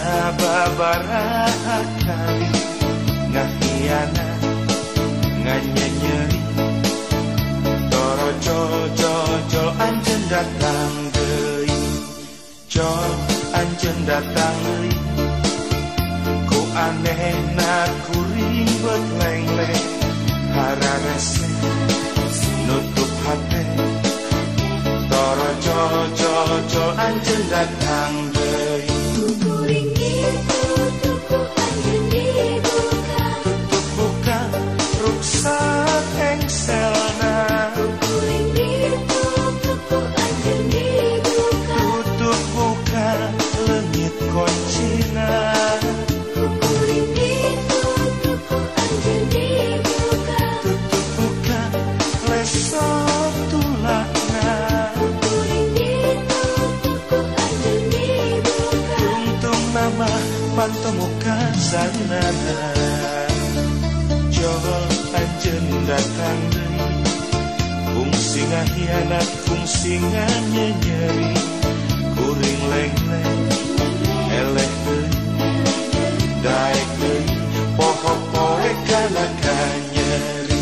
sababaraha kali ngahianat nganyanyeri toro jol anjen datang deui jol anjen datang deui ku aneh nak kuring bet leng-leng hararese nutup hati toro jol anjen datang deui kuring tuku anjen dibuka tutup buka ruksak engselna kuring tuku anjen dibuka tutup buka leungit koncina kuring tuku anjen dibuka tutup buka lesok tulakna kuring tuku anjen dibuka untung nama pantemuka sanana jol anjen datang deui fungsi ngahianat fungsi nganyeri kuring leng-leng eleh deui daek deui poho-poe kana kanyeri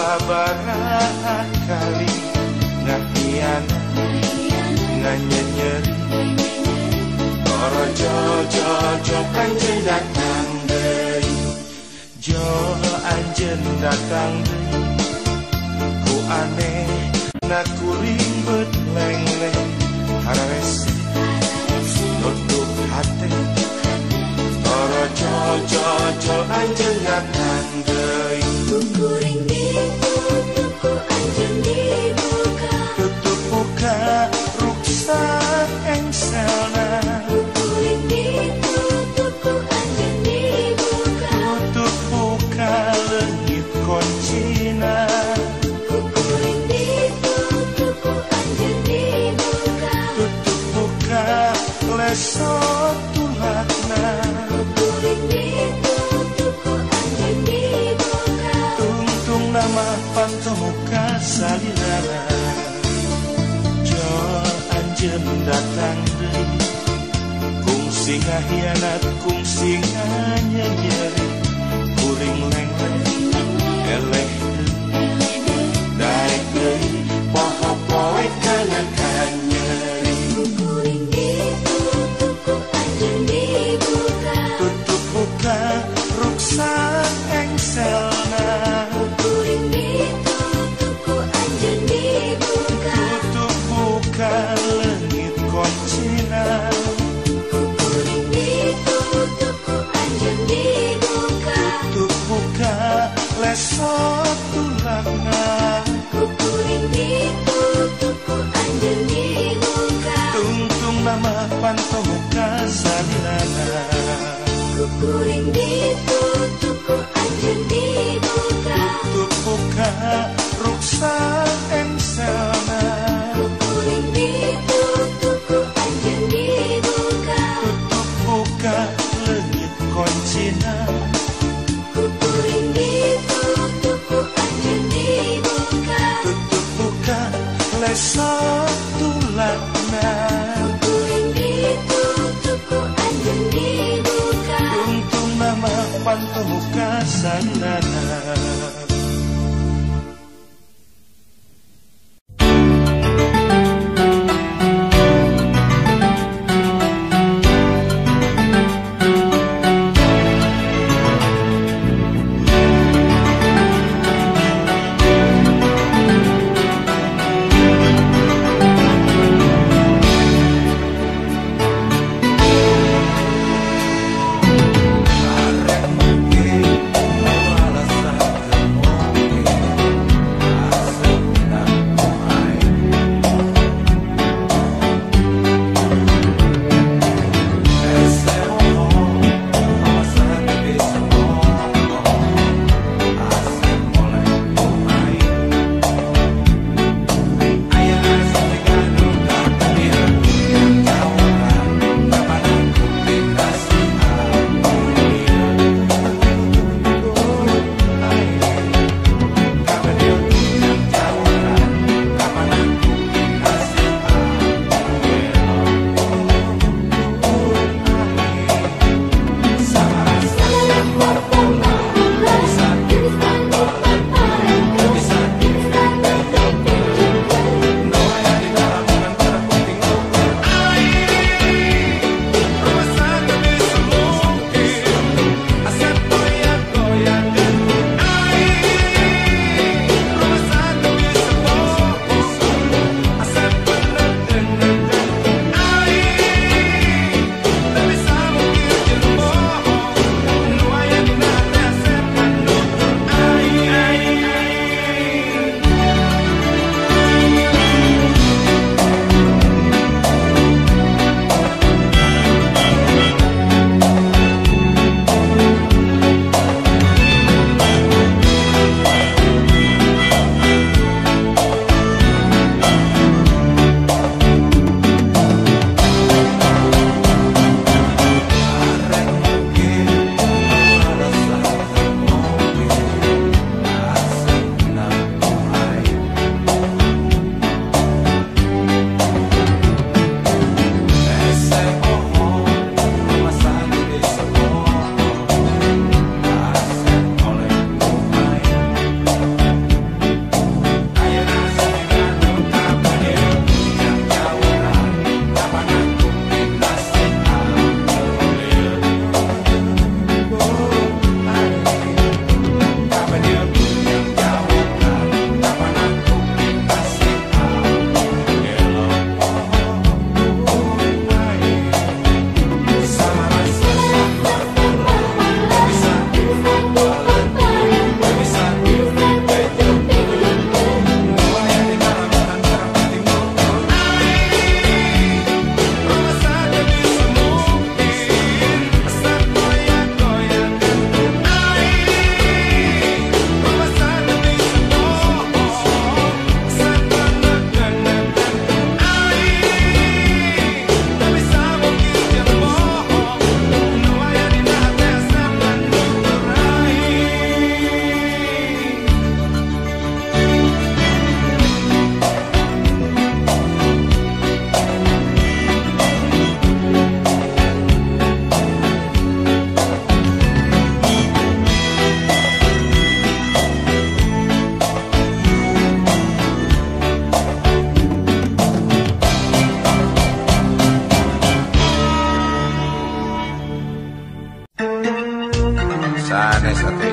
sababaraha kali ngahianat nganyanyeri toro jol anjen datang deui jol anjen datang deui ku aneh nak kuring bet leng-leng hararese nutup hati toro jol anjen datang deui kuring tuku anjen dibuka tutup buka ruksak engselna kuring tuku anjen dibuka tutup buka leungit koncina kuring tuku anjen dibuka tutup buka lesok tulakna kuring tuku anjen dibuka tungtung nama pantemuka salilana jol anjen datang deui kungsi ngahianat kungsi nganyeri kuring leng-leng eleh deui daek deui poho-poe kana kanyeri kuring tuku anjen dibuka tutup buka ruksak engselna kuring tuku anjen dibuka tutup buka leungit koncina kuring tuku anjen dibuka tutup buka lesok tulakna kuring tuku anjen dibuka tungtung nama pantemuka salilana kuring tuku anjen dibuka tutup buka ruksak engselna kuring tuku anjen dibuka tutup buka leungit koncina kuring tuku anjen dibuka tutup buka lesok tulakna kuring tuku anjen dibuka untung nama pantemuka sanana Arek mungkin alasan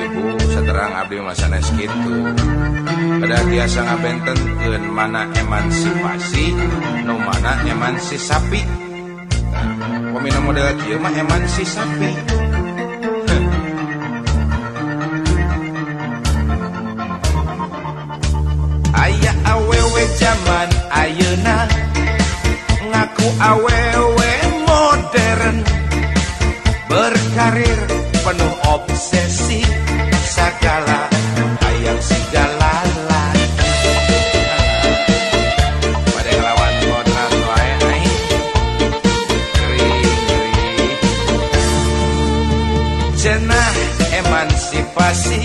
ibu saterang abdi masanes kitu. Kada tiasa ngabentenkeun mana emansipasi nu mana emansisasi. Pamina model kieu mah emansisasi. Aya awewe zaman ayeuna ngaku awewe modern berkarir penuh obsesi segala hayang sigalala pada ngelawan kodrat wae ai ngeri cenah emansipasi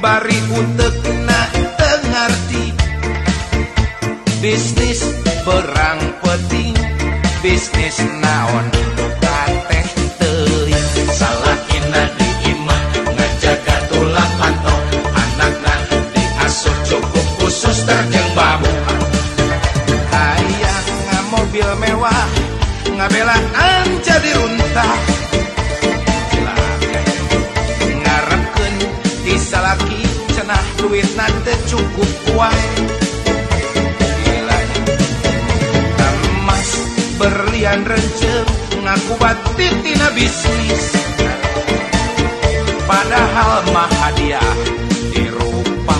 bari utekna teu ngarti bisnis perang penting bisnis naon kateh teuing salahina di imah ngajaga tulang pantau anakna diasuh cukup khusus terjeng babu hayang mobil mewah ngabelaan jadi runtah ngarepkeun di salaki cenah duitna teu cukup wae berlian rencem ngaku batin tina bisnis padahal mah hadiah dirupa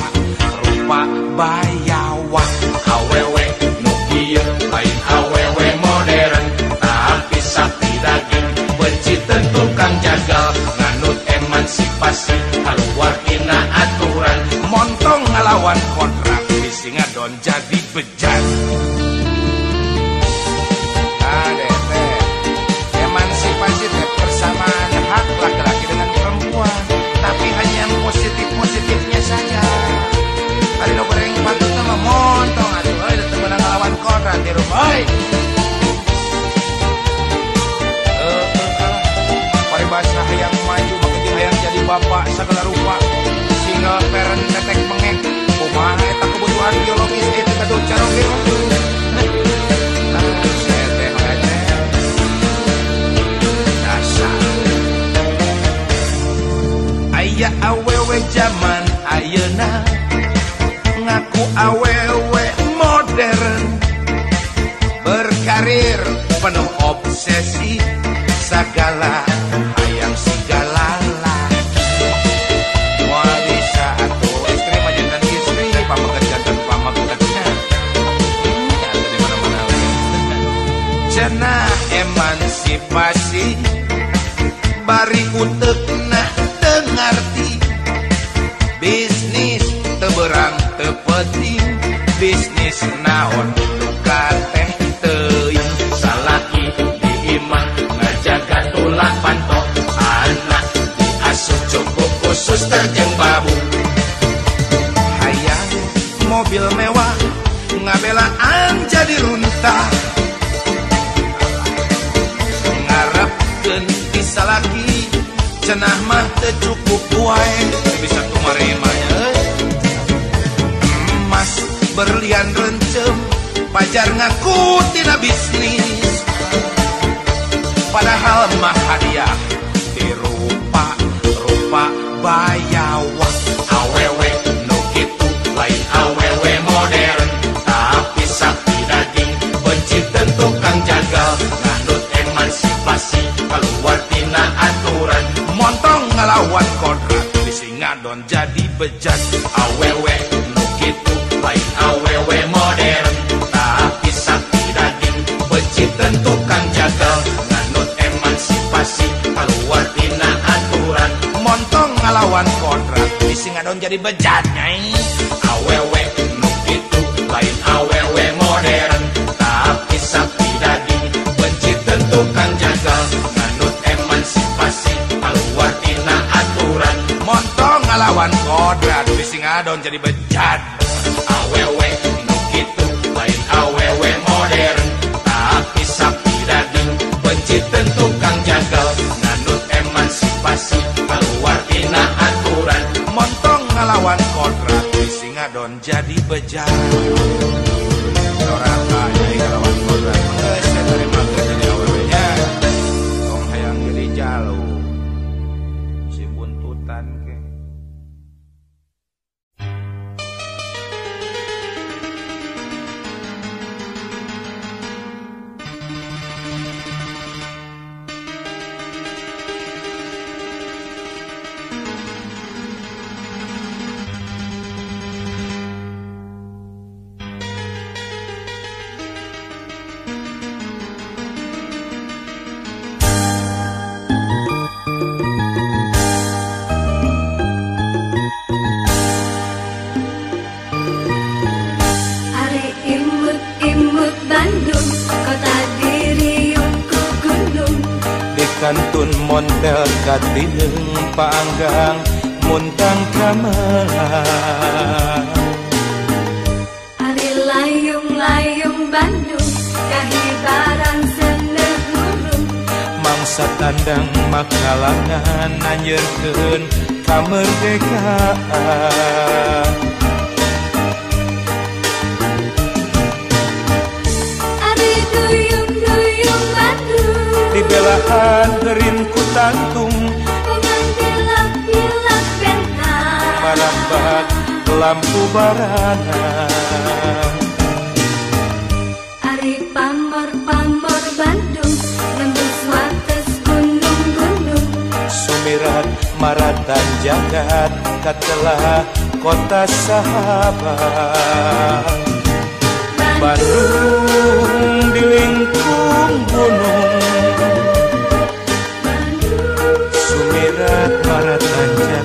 bayawak awewe nu kieu lain awewe modern tapi sakti daging benci tukang jagal nganut emansipasi keluar tina aturan montong ngalawan kontrak bisi ngadon jadi bejat. Emansipasi persamaan hak laki-laki dengan perempuan, tapi hanya yang positif-positifnya saja. Tadi lo goreng patut nama montong atuh, euy teu meunang ngalawan kodrat di rumah. Paribasa hayang maju maka jeung hayang jadi bapak sagala rupa. Single parent tetek mengek, kumaha eta kebutuhan biologis eta kadoh caroge. Aya awewe zaman ayeuna ngaku awewe modern berkarir penuh obsesi segala hayang sigalala moal bisa atuh istri mah jantan istri pamaget jantan pamagetna atuh di mana-mana cenah emansipasi bari utekna ngarti bisnis teberang tepeting bisnis naon kateh teuing salaki di imah ngajaga tulang pantau anak diasuh cukup khusus terjeng babu hayang mobil mewah ngabelaan jadi runtah ngarepkeun di salaki cenah mah teu cukup wae bisa kumaremanya emas berlian rencem pajar ngaku tina bisnis padahal mah hadiah dirupa bayawak awewe nu kitu lain awewe modern tapi sakti daging benci tukang jagal nganut emansipasi keluar tina aturan montong ngelawan kodrat bisi ngadon jadi bejat awewe nu kitu lain awewe modern tapi sakti daging benci tukang jagal nganut emansipasi keluar tina aturan montong ngelawan kodrat bisi ngadon jadi bejat nyai awewe nu kitu lain awewe modern tapi sakti daging benci tukang jagal nganut emansipasi keluar tina aturan montong ngalawan kodrat bisi ngadon jadi bejat awewe nu kitu lain awewe modern tapi sakti daging benci tukang jagal nganut emansipasi keluar tina aturan montong ngalawan kodrat bisi ngadon jadi bejat orang kaya ngalawan kodrat geus terima jadi awewe nya tong hayang jadi jalo si buntutan ke montel katineung paanggang muntang kamelang. Ari layung-layung Bandung kahibaran seneuh hurung. Mangsa tandang makalangan nanyeurkeun kamerdekaan. Ari duyung-duyung Bandung Dibelaan geurin ku tantung dengan bilak-bilak bentang. marambat lampu barana. Ari pamor-pamor Bandung nembus wates gunung-gunung. Sumirat maratan jagat katelah kota sahabat. Bandung dilingkung gunung, sumirat maratan jagat.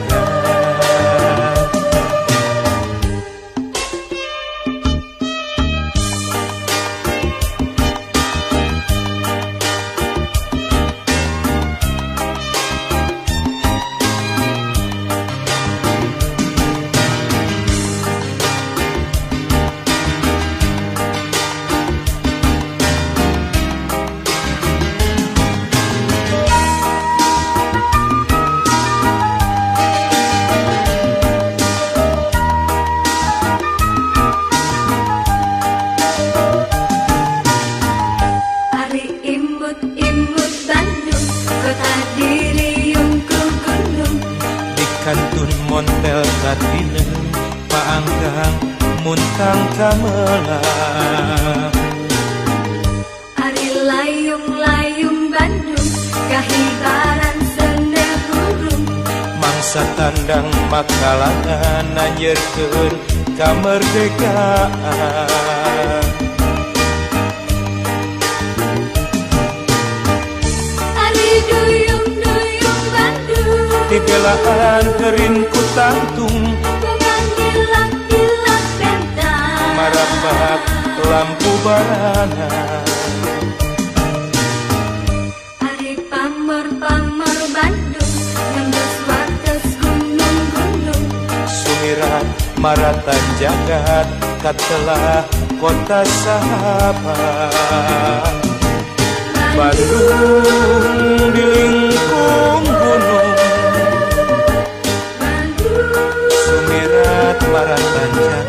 Imut Bandung, kota diriung ku gunung. Dikantun montel katineung paanggang muntang kamelang. Ari layung-layung Bandung kahibaran seneuh hurung. Mangsa tandang makalangan nanyeurkeun kamerdekaan. Duyung-duyung Bandung Dibelaan geurin ku tantung dengan bilak-bilak bentang. marambat lampu barana. Ari pamor-pamor Bandung nembus wates gunung-gunung. Sumirat maratan jagat katelah kota sahabat. Bandung dilingkung gunung, sumirat maratan jagat.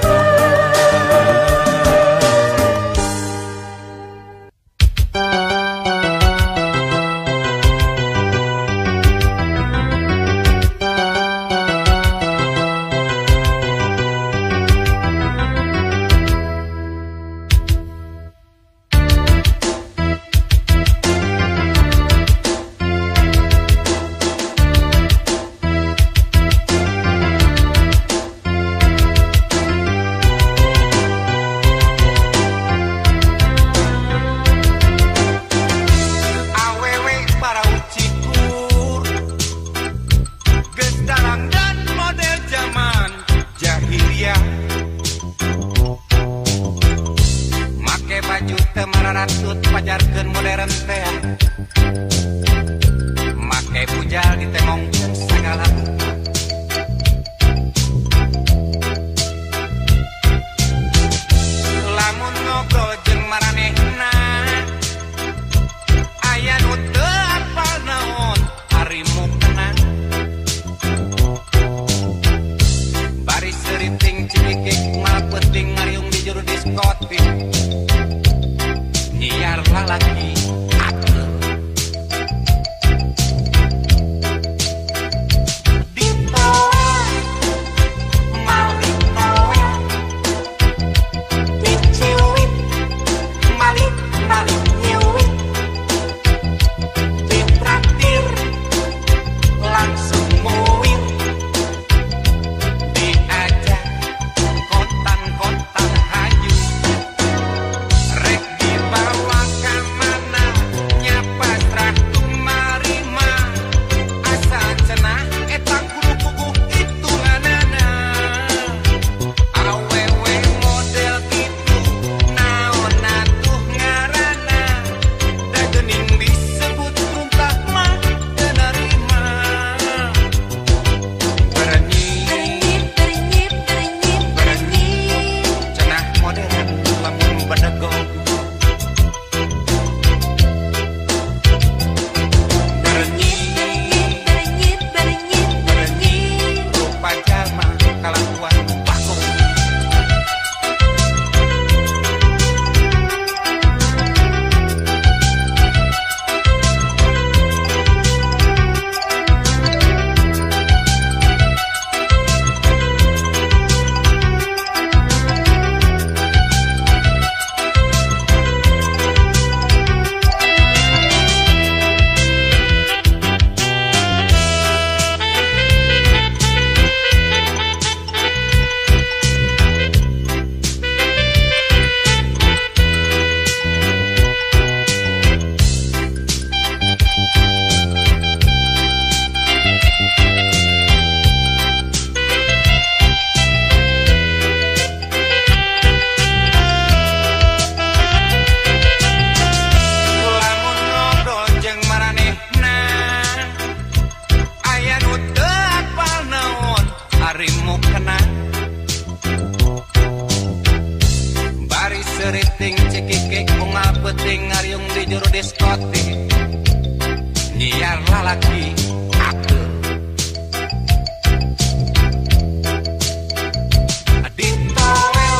kena bari seriting cekikik bunga peting ngariung di juru diskotik nyiar lalaki aku ditowel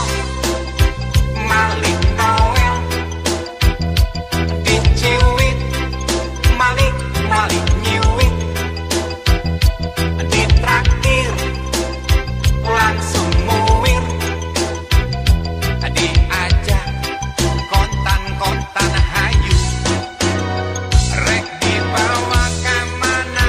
malik towel diciwit malik malik nyiwit ditraktir langsung muwir diajak kontan-kontan hayu rek dibawa ke mana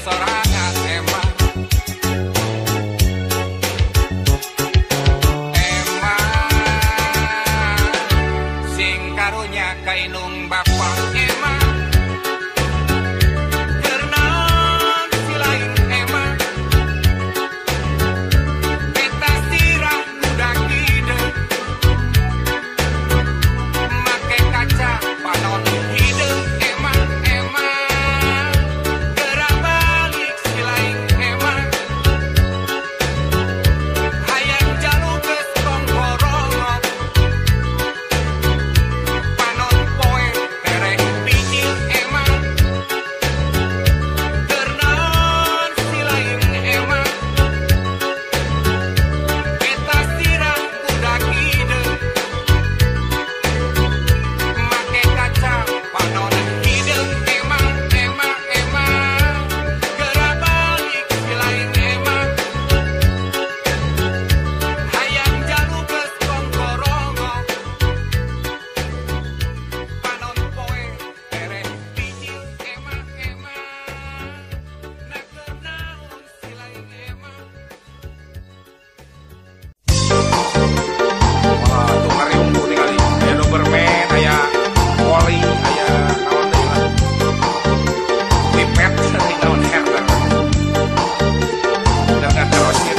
sorangan emang sing karunya kainung bapak emang kernaon si lain emang beta sirah budak hidup make kaca panon hidup emang gerak balik si lain emang hayang jaluk ke kongkorongot panon poe tereng bijil emang kernaon si lain emang beta sirah budak hidup make kaca panon hidup emang gerak balik si lain emang hayang jaluk ke kongkorongot panon poe tereng bijil emang nak kernaon si lain emang. Wah, tuh ngariung tuh tinggal aya Doberman, aya Wally, aya naon deui lah. Pipet seuing naon herder. Dengan terosnya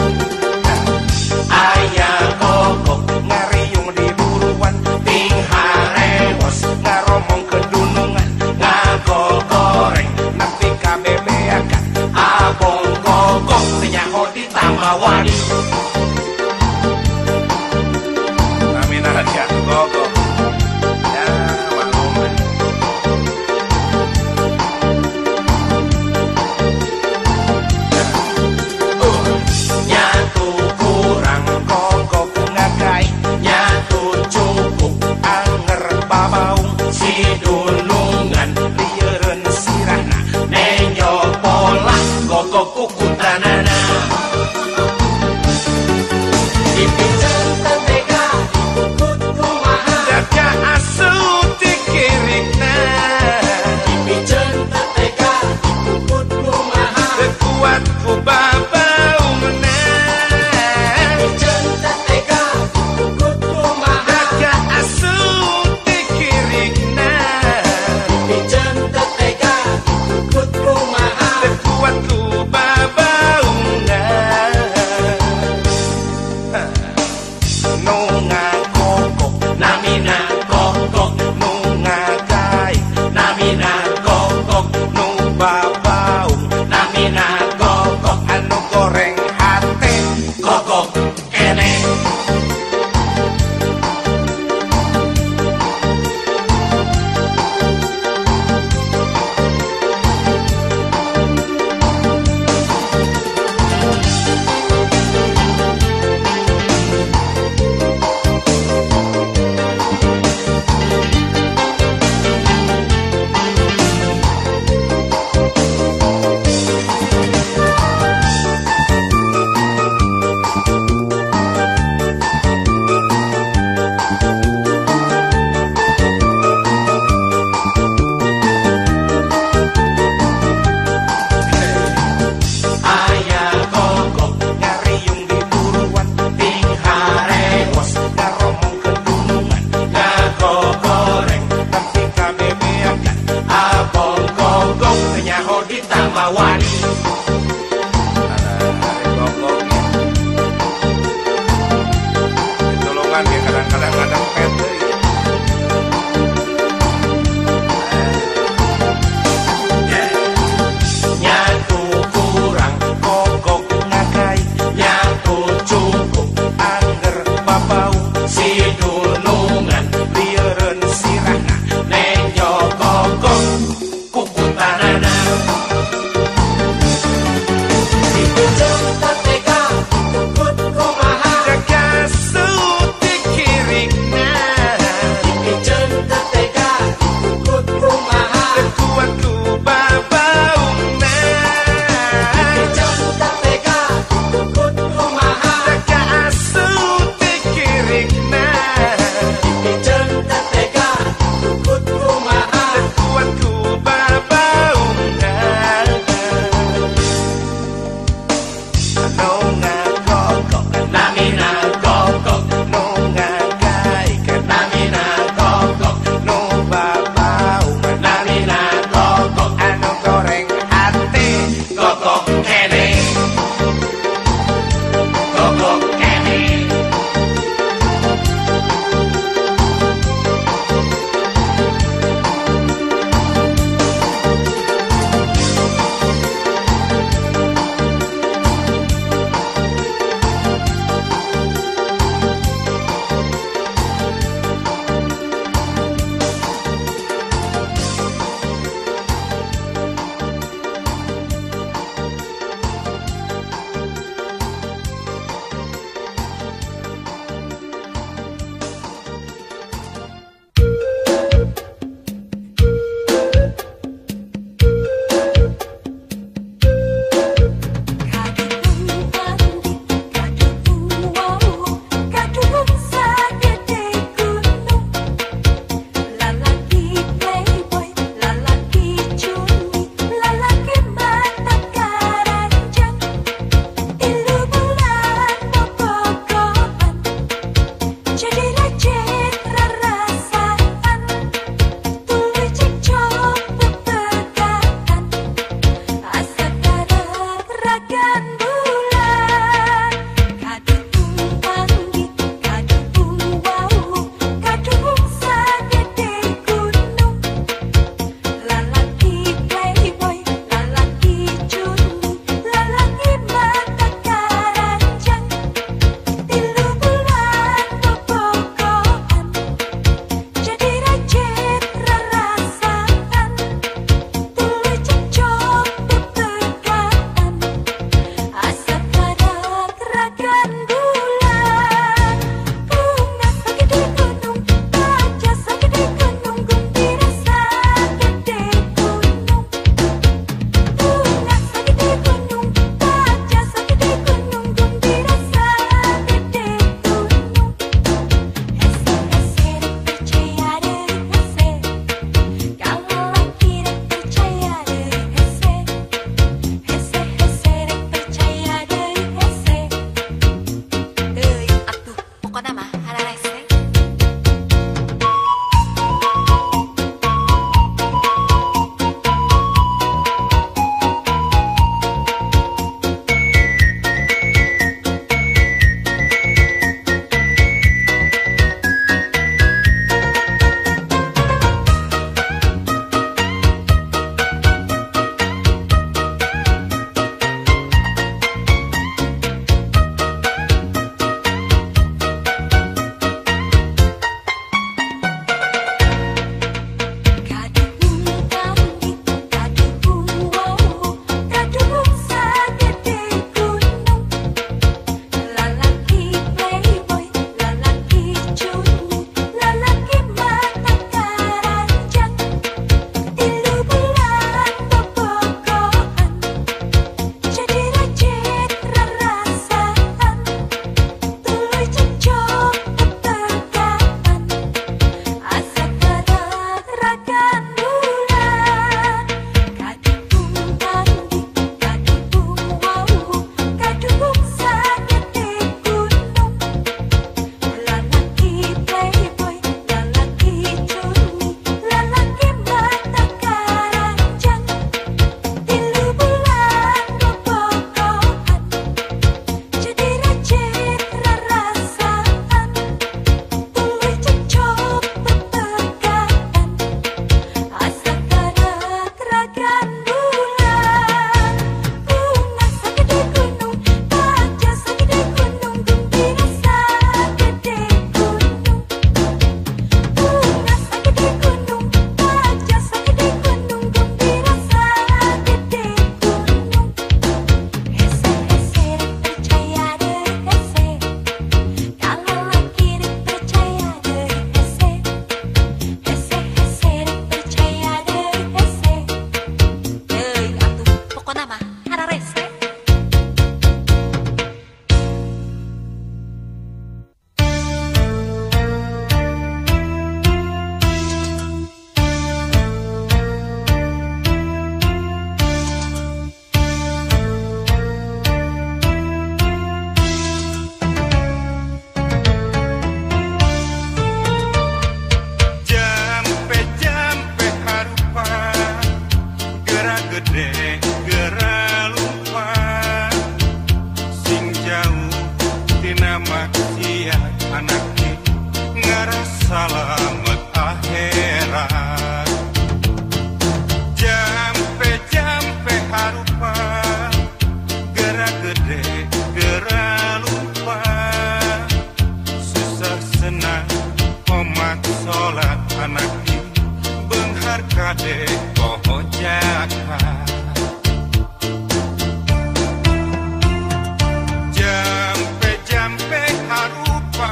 aya kokok ngariung di buruan ting harewos ngaromong ke dunungan ngagogoreng nepi ka bebeakan abong kokok nyaho di tamawani. Aminah ya gogo ya walum nyatu kurang kokok ngagai nyatu cukup anger babaung si dunungan lieureun sirahna nenyo pola kokok kukutanana dipijen tetega dikukut kumaha jaga asup dikirikna dipijen tetega dikukut kumaha kuat ku babaungna dipijen tetega dikukut kumaha jaga asup dikirikna dipijen tetega dikukut kumaha kuat ku babaungna nunga kokok namina kokok nunga gai namina kokok nu babaung namina kokok anu goreng hate kokok kene aya kokok ngariung di buruan ting harewos ngaromong ke dunungan ngagogoreng nepi ka bebeakan abong kokok nyaho di tamawani. Hari kokoknya ditolongan ya kadang-kadang pet deui. Nyatu kurang kokok ngagai nyatu cukup anger babaung si dunungan lieureun sirahna nenyo kokok kukutanana kade poho jaka jampe harupa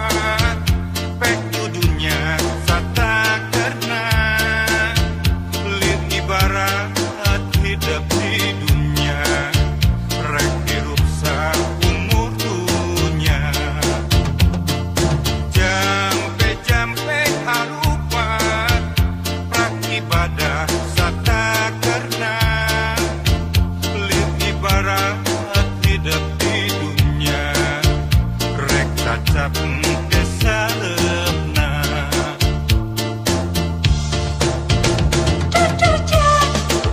pek dudunya sata karena lin ibarat hidup di dunia rek hirup saumur dunia jampe harupa prak ibadah sata karena lin ibarat hidup di dunia rek cacap kesalepna Cucunya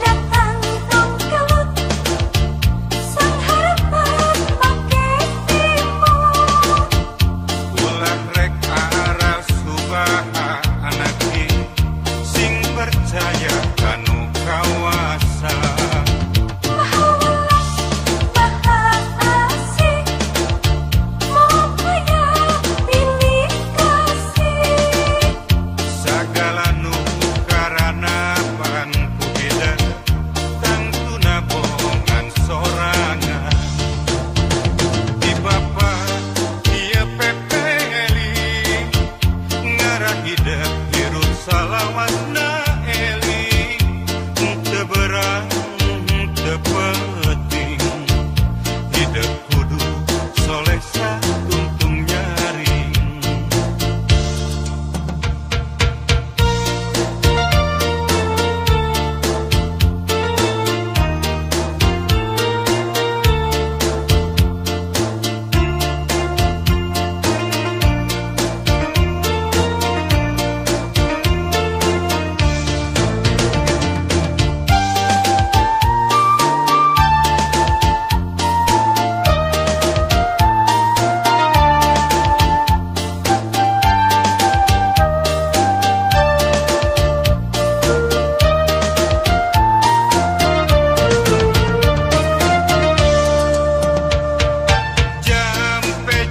datang tong kelut sang harapan make timur ulah rek arah subaha anaki sing percaya kanu kawasa maha welas maha asih mau kaya pilih kasih sagala nu karana panku beda tangtuna bohongan sorangan di bapa ieu pepeli ngarah hidup hirup salawatna eling teu berang teu penting hidup kudu soleh satuntung nyaring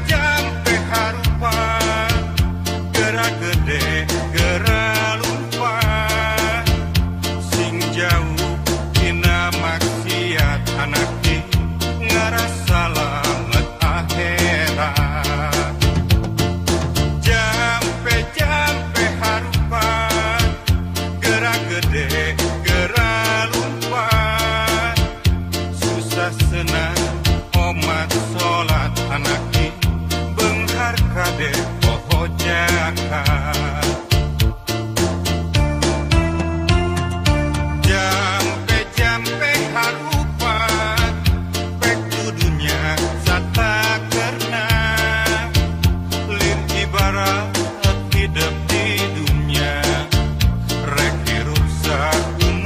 jampe harupa gerak gede gerak lupa sing jauh dina maksiat anaki ngarasa lamet akhirat jampe harupa gerak gede gerak lupa susah senang omat sholat anaki benghar kade poho jaka jampe harupa pek dudunya sata karena lin ibarat hidup di dunia rek hirup saumur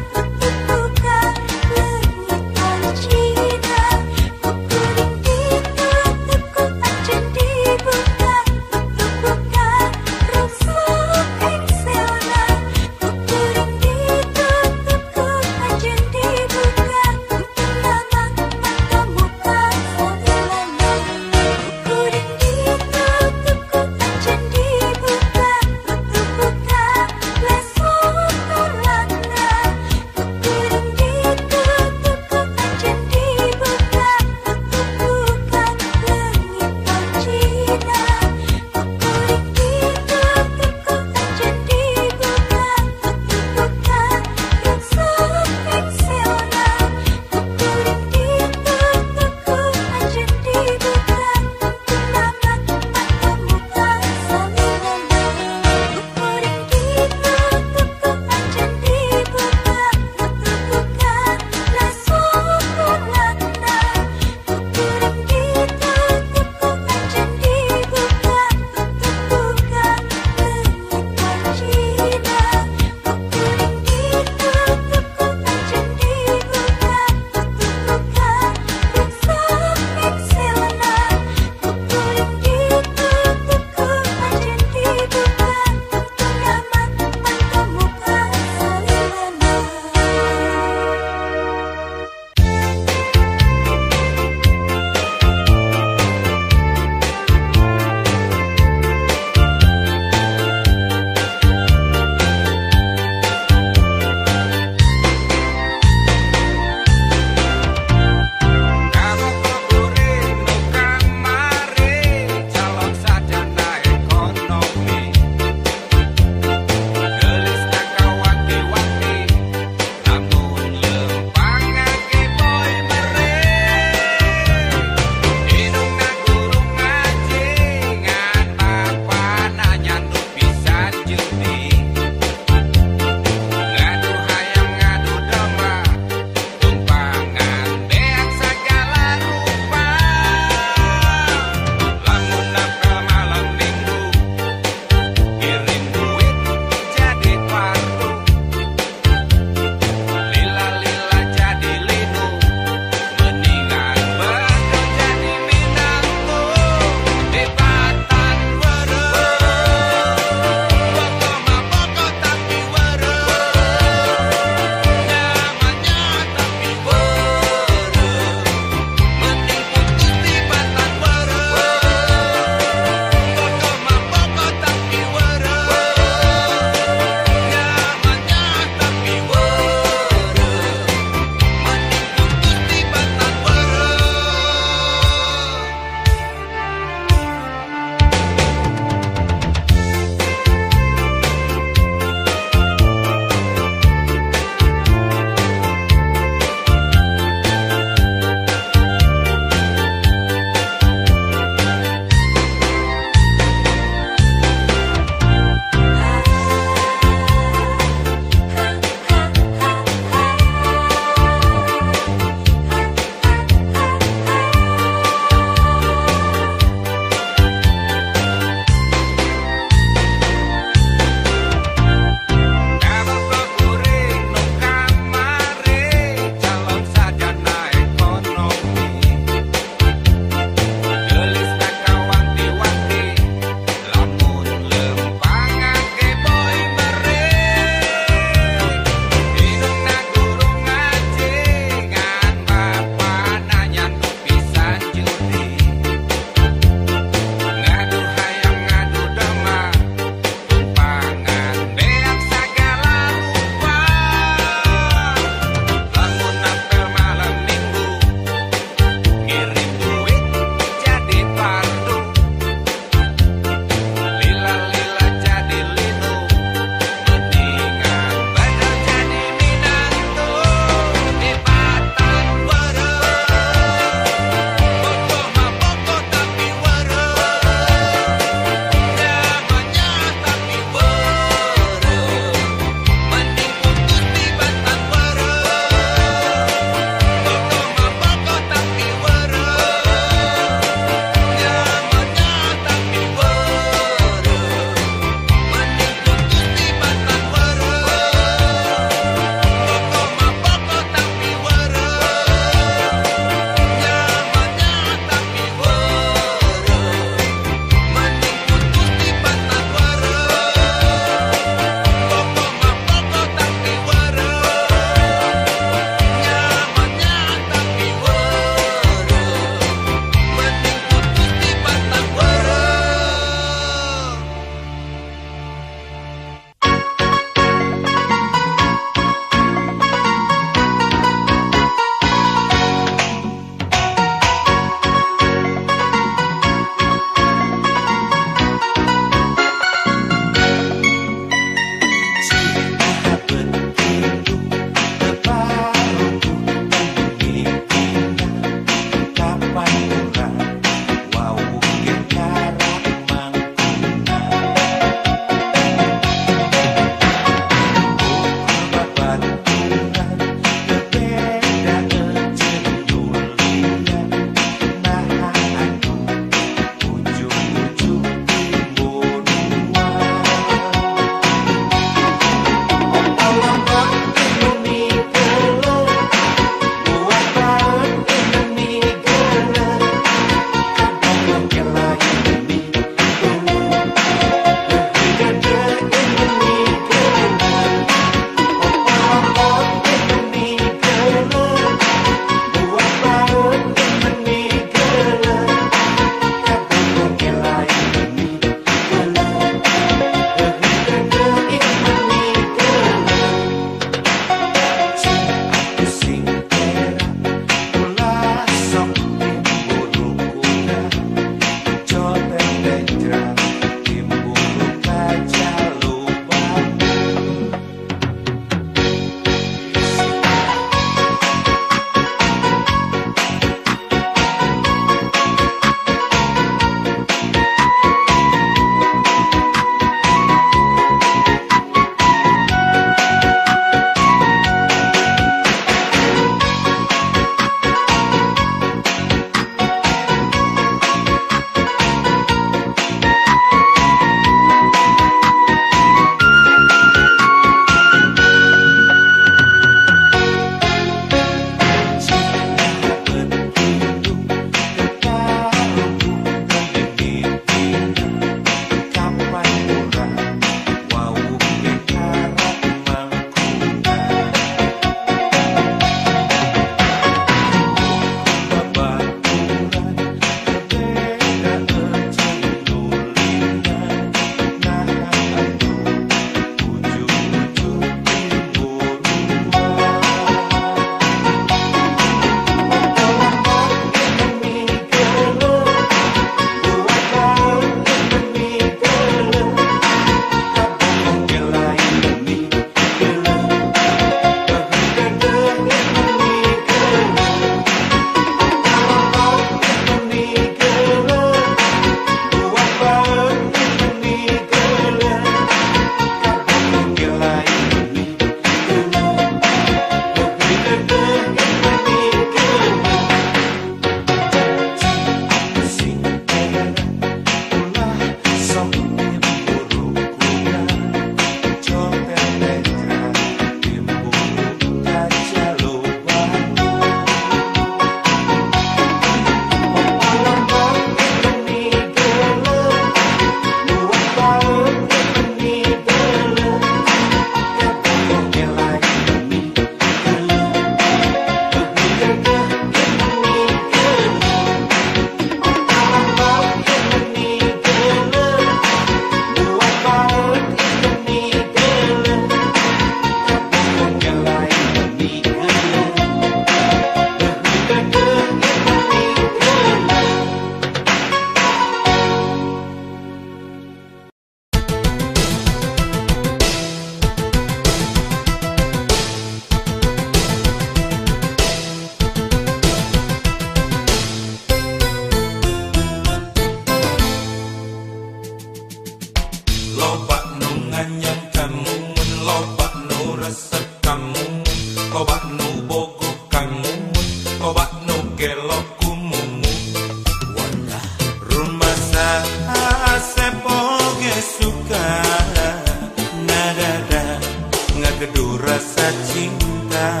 ngagedu rasa cinta.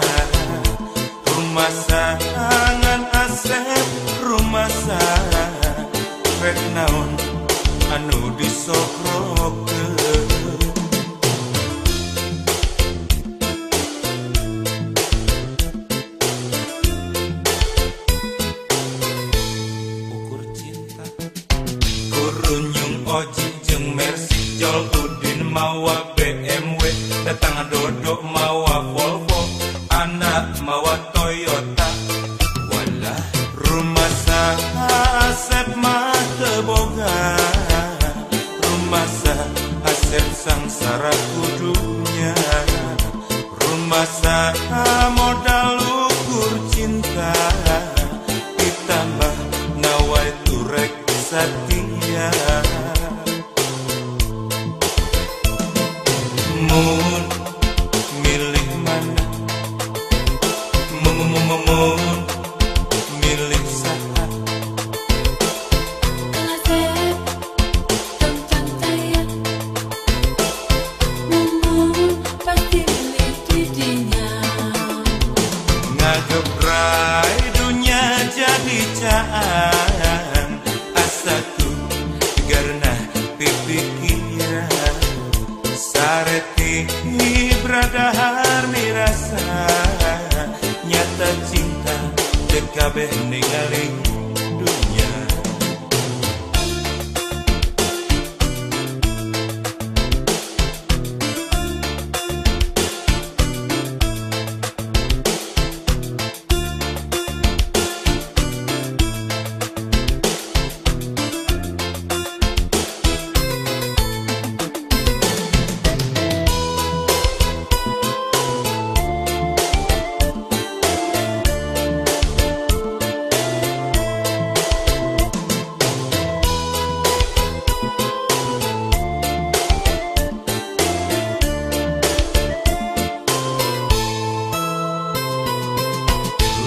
Rumah sangan asep rumah rek naon anu disokrokeun. Ukur cinta kurunyung Oji jeung Mercy Jol Udin mawa BMW datang Dodo mawa Volvo anak mawa Toyota. Walah rumah Asep mah teu boga, rumah Asep sangsara kudunya. Rumah modal ukur cinta ditambah nawai turek satia. Mun milih mana? Mun milih saha? Asep, tentang saya, Mumun pasti milih didinya. Ngagebrai dunia jadi caan, asaku karena pipikiran sareti bradahar mirasa nyata cinta dekabeh ningali dunia.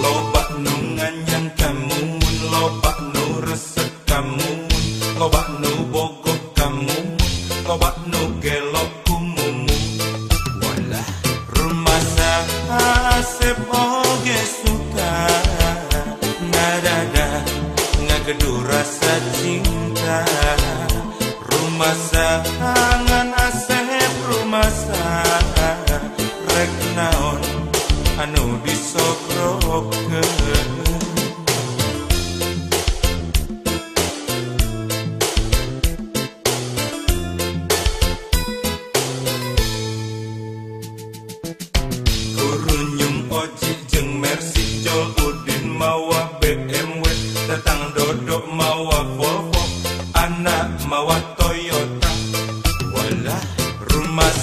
Loba nu nganyang kamu, loba nu resep kamu, loba nu bogok kamu, loba nu gelok kumumu. Walah rumah Asep oge suka nadada ngagedu rasa cinta. Rumah sangan Asep rumah rek naon anu disokrokeun. Kurunyung Oji jeung Mercy Jol Udin mawa BMW datang Dodo mawa Volvo anak mawa Toyota. Walah rumah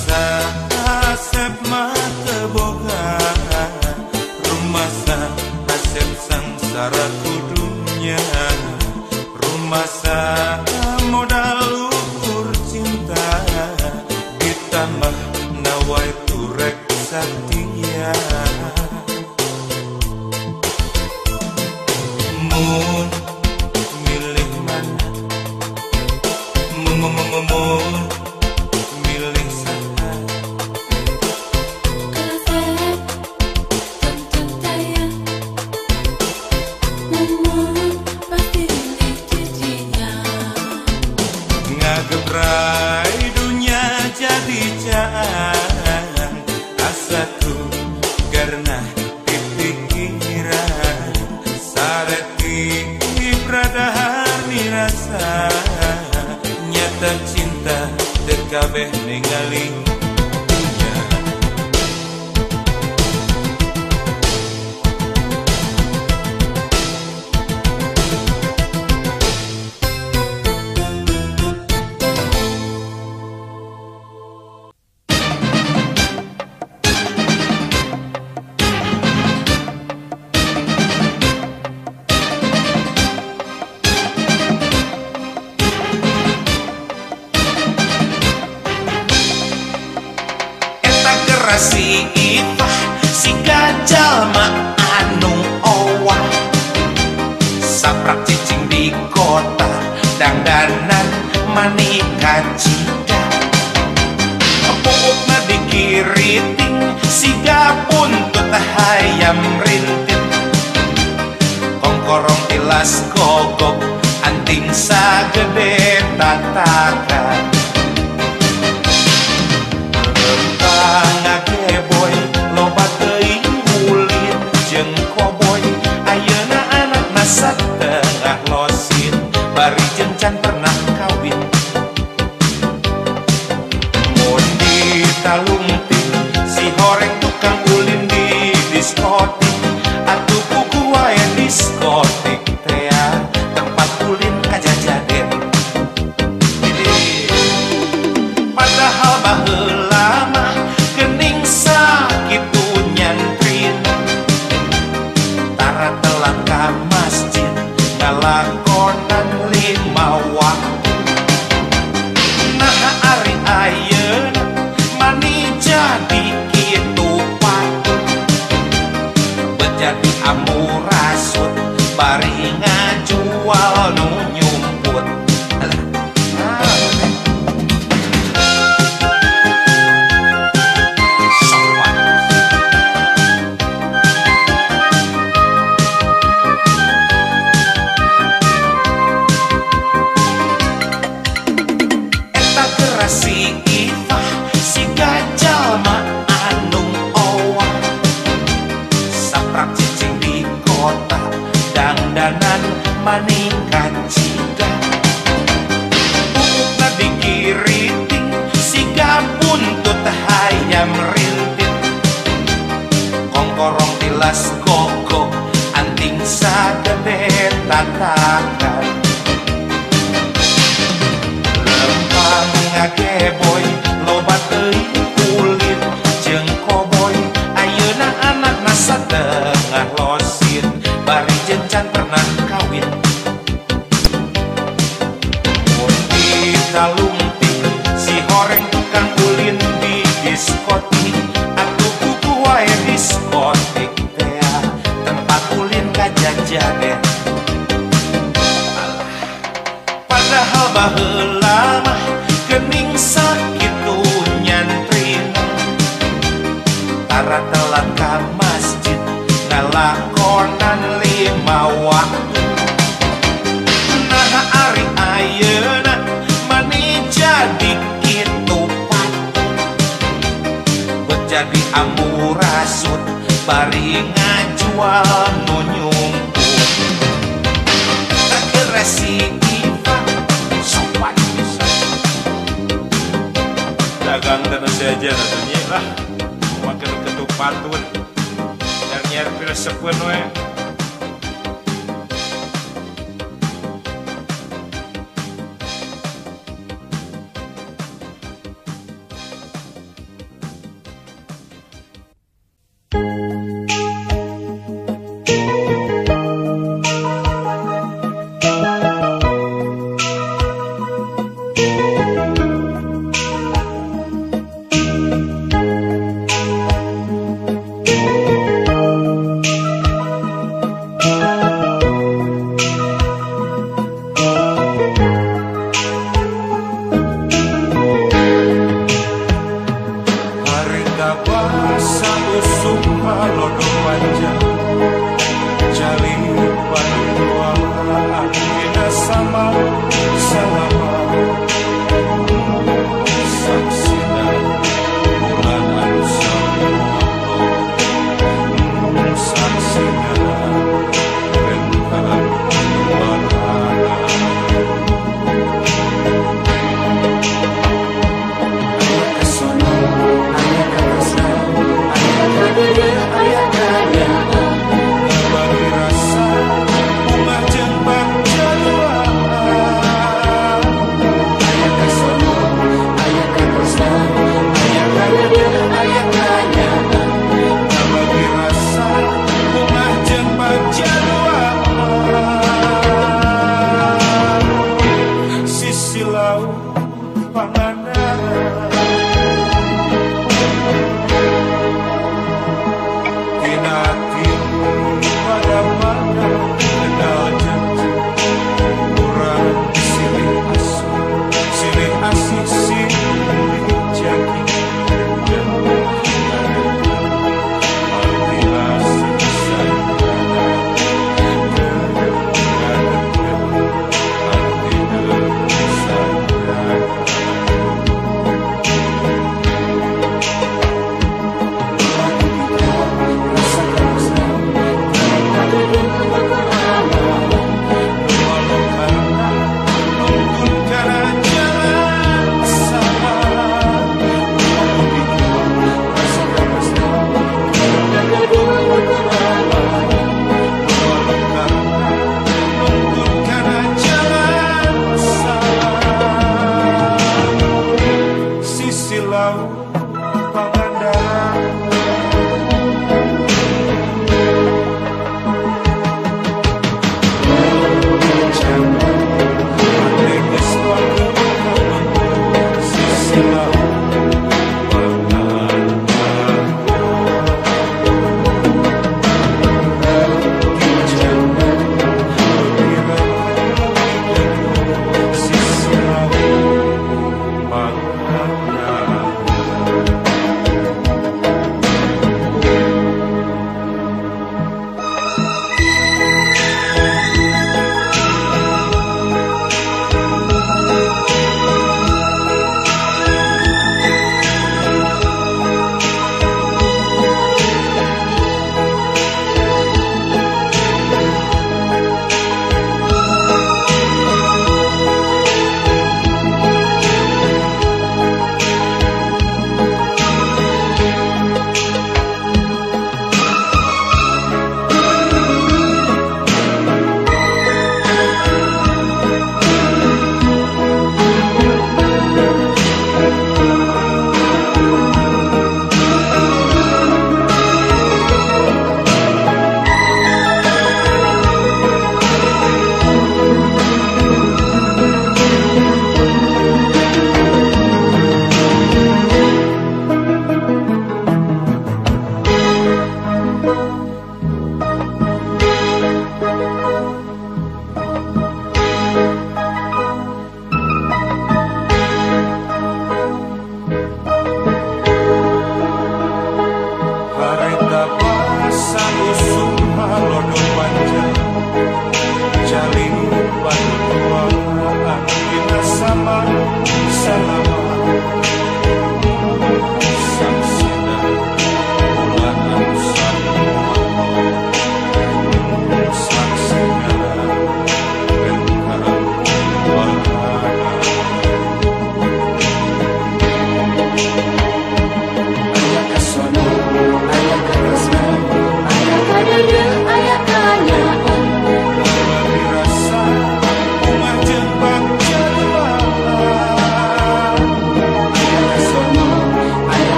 Asep mah teu boga, rumah Asep sangsara kudunya. Rumah modal ukur cinta ditambah nawai turek satia. Mun milih mana? Mun milih saha? Asep, tentang saya, Mumun pasti milih didinya. Ngagebrai dunia jadi caan, asaku karena pipikiran sareti bradahar mirasa nyata cinta dekabeh ningali dunia. Si Ipah si jalma anu owah saprak cicing di kota dangdanan manika cida pupukna dikiriting siga buntut hayam rintit kongkorong tilas gogok anting sagede tatakan lempang ngageboy loba teuing ulin jeung koboy ayeuna anakna satengah losin bari jeung can pernah kawin mun ditalungting si horeng tukang ulin di diskotik atuh kuku wae diskotik teh tempat ulin kajajaden padahal baheula mah geuning sakitu nyantrin tara telat ka masjid ngalakonan 5 waktu nah ari ayeuna mani jadi kitu patut jadi amurasut bari ngajual nu nyumput eta gerasi ifah si jalma anu owah saprak cicing di kota dangdanan maning kaciga bubukna digiriting siga buntut hayam rintit kongkorong tilas gogok anting sagede tatakan lempang ngageboy loba teuing ulin jeung koboy ayeuna anakna satengah losin bari jeung can pernah kawin mun ditalungting si horeng tukang ulin di diskotik atuh kuku wae diskotik teh tempat ulin kajajaden padahal baheula mah geuning sakitu nyantrin tara telat ka masjid ngalakonan 5 waktu nah ari ayeuna mani jadi kitu patut bet jadi amurasut bari ngajual nu nyumput tak gerasi ifah sopan pisan dagang teu saja natunya lah makan ketupatun nyar piresepeun we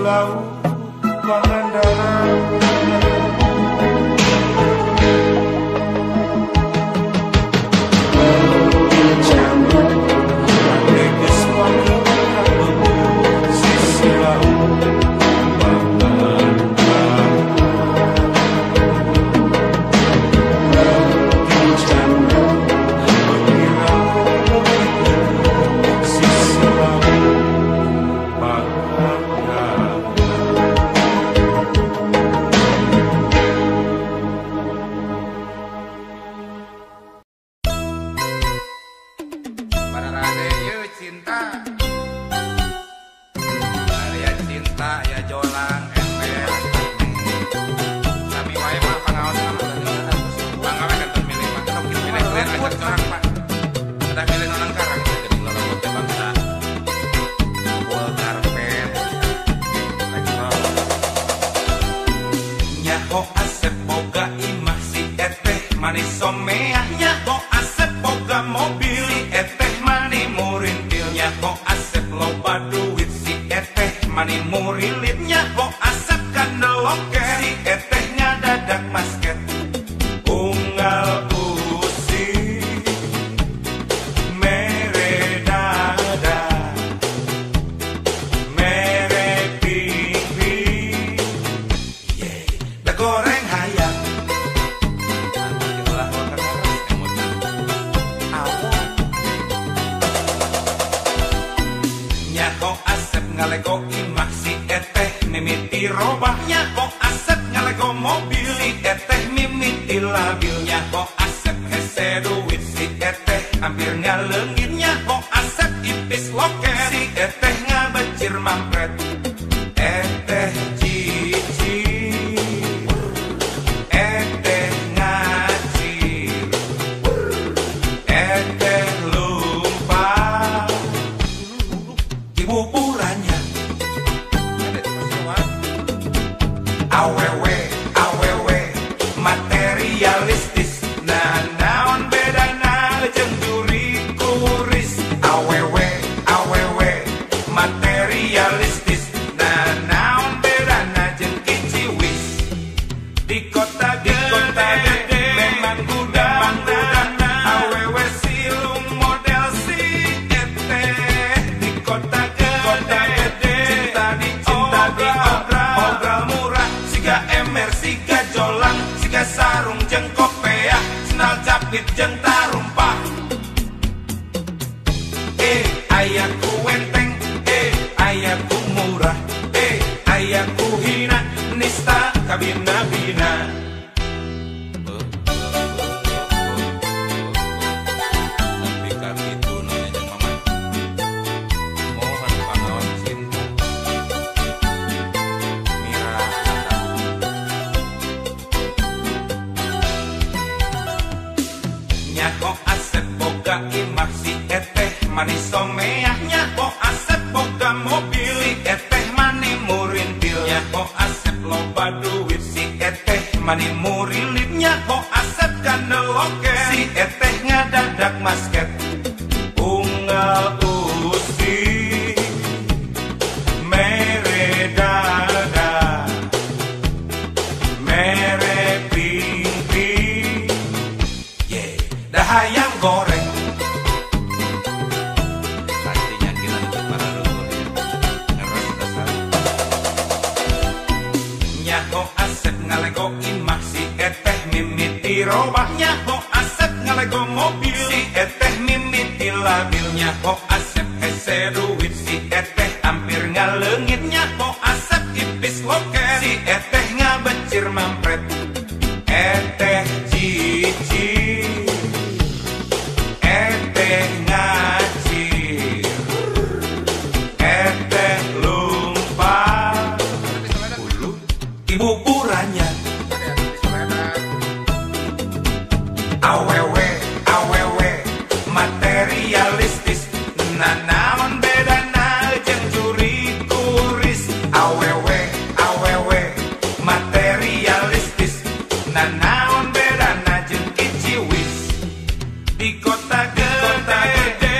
laut Pangandaran.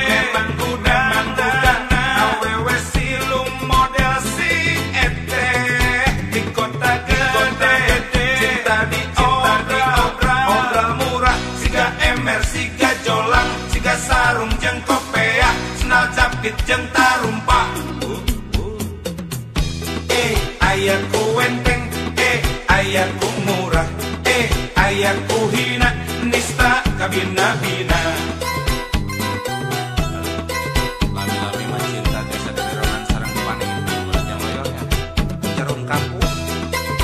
Memang kuda, awewe silung model si ete. ayahku enteng, ayahku murah, ayahku hina, nista kabina-bina. Lami-lami mah cinta desa deronan sareng paning yang loyornya. Jarum kampung,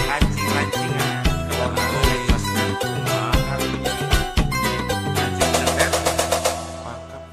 kancing-kancingan, kalau tulis, mahal. Kancing cetet, pakap.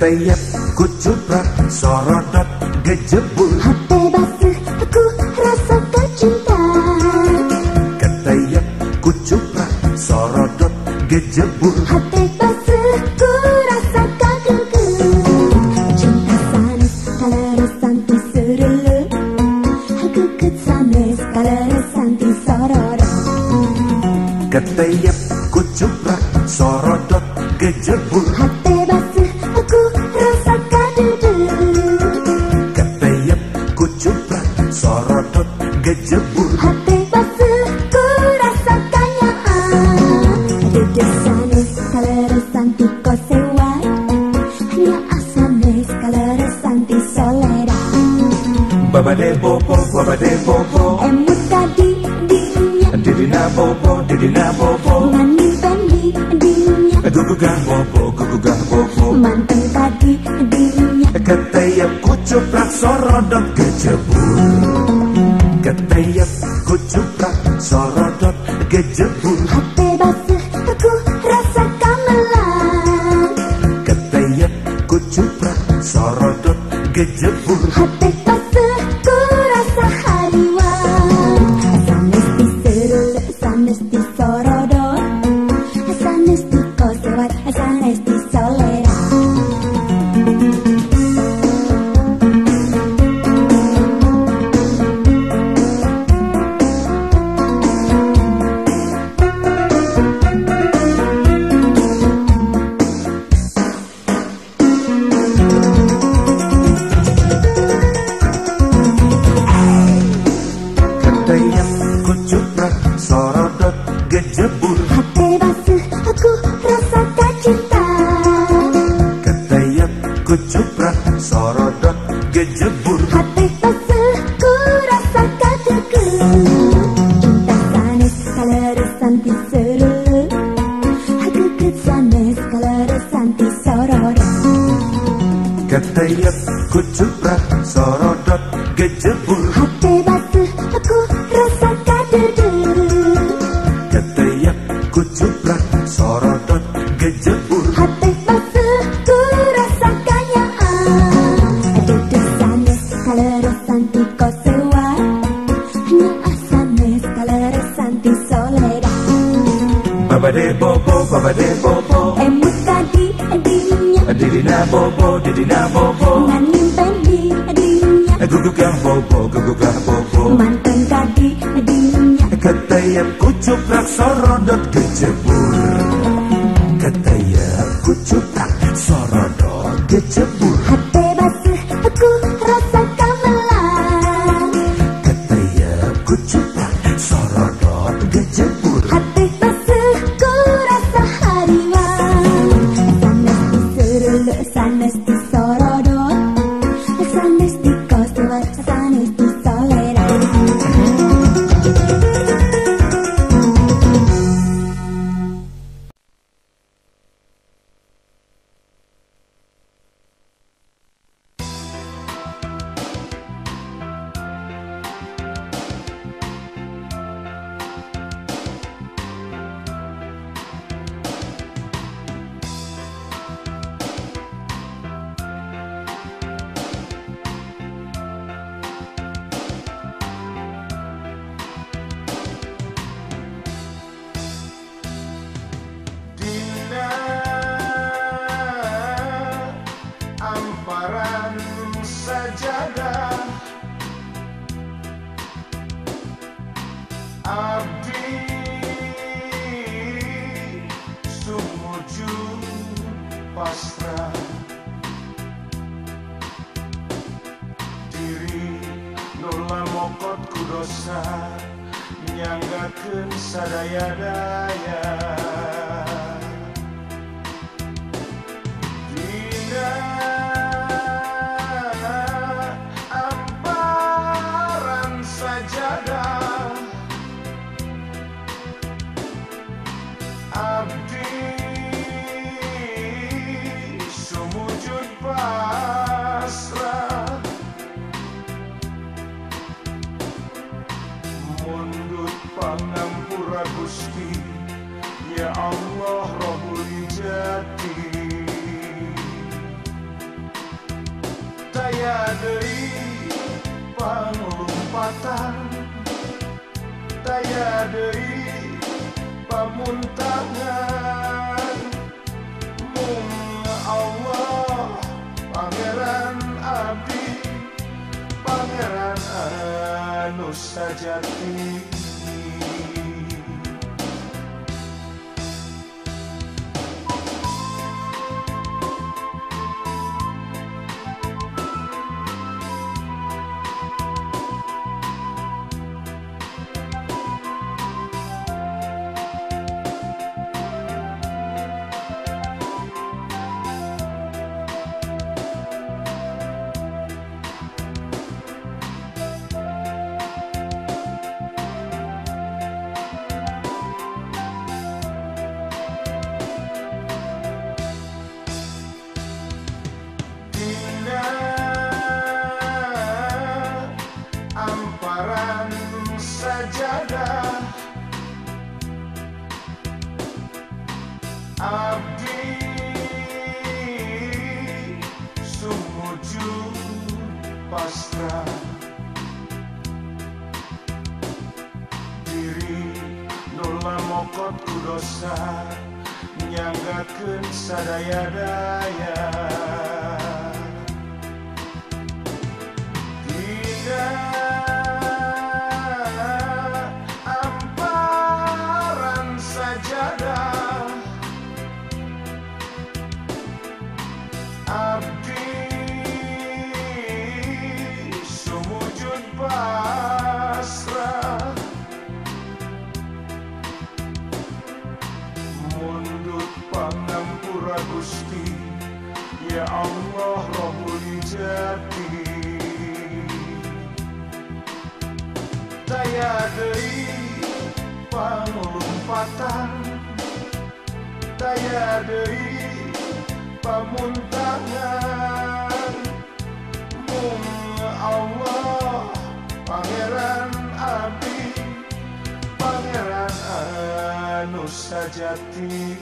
Teyap kucuprak sorodot gejebul Hati basuh aku rasakan cinta Keteyap kucuprak sorodot gejebul Hati basuh ku rasakan gugur Cinta sanes kalau santi serele Aku ketsanes kalau santi sororo Keteyap kucuprak sorodot gejebul Hati basuh aku rasakan babade bobo, babade bobo. Emut tadi dinya, Didina bobo, didina bobo. ngani pendi dinya, Gugugah bobo, gugugah bobo. manteng tadi dinya, Ketayap kucuprak sorodot gejebur. Ketayap kucuprak sorodot gejebur. hati basuh aku rasa gamelan, Ketayap kucuprak sorodot gejebur. hati basuh ku rasa hariwan. Sanes di serul, sanes di sorodot, sanes di kosewat, sanes di solera. Ketayap kucuprak sorodot gejebur. Hati basuh aku rasa cinta, Ketayap kucuprak sorodot gejebur. hati basuh ku rasa katuku. Cinta sanes kaleresan di serul, aku sanes kaleresan di sororo. Ketayap kucuprak sorodot gejebur. Hati basuh aku rasa kadudu, Ketayap kucuprak sorodot gejebur. hati basuh ku rasa kanyaan. Duduk sanes kaleresan di kosewa, hanya sanes kaleresan di solera. Babade bobo, babade bobo. Emut tadi dinya, Didina bobo, didina bobo. ngani pendi dinya, Gugugah bobo, gugugah bobo. manteng tadi dinya, Ketayap kucuprak sorodot gejebur. Ketayap kucuprak sorodot gejebur. hati basuh aku rasa gamelan, Ketayap kucuprak sorodot gejebur. hati basuh ku rasa hariwan. Sanes di serul, sanes di sorodot, sanes di kosewat, sanes di solera. Dina amparan sajadah abdi sumuju pasrah diri nula mokot kudosa nyanggakeun sadaya-daya. Dina amparan sajadah abdi sumujud pasrah mundut pangampura Gusti ya Allah Rabbul Jati. Daya deui panglumpatan, daya deui pamuntangan, mung Allah pangeran abdi, pangeran anu sajati. pasrah diri nula mokot ku dosa nyanggakeun sadaya-daya tidak amparan sajadah abdi sumujud pasrah mundut pangampura Gusti ya Allah Rabbul Jati daya deui panglumpatan daya deui pamuntangan mung Allah Pangeran abdi Pangeran anu sajati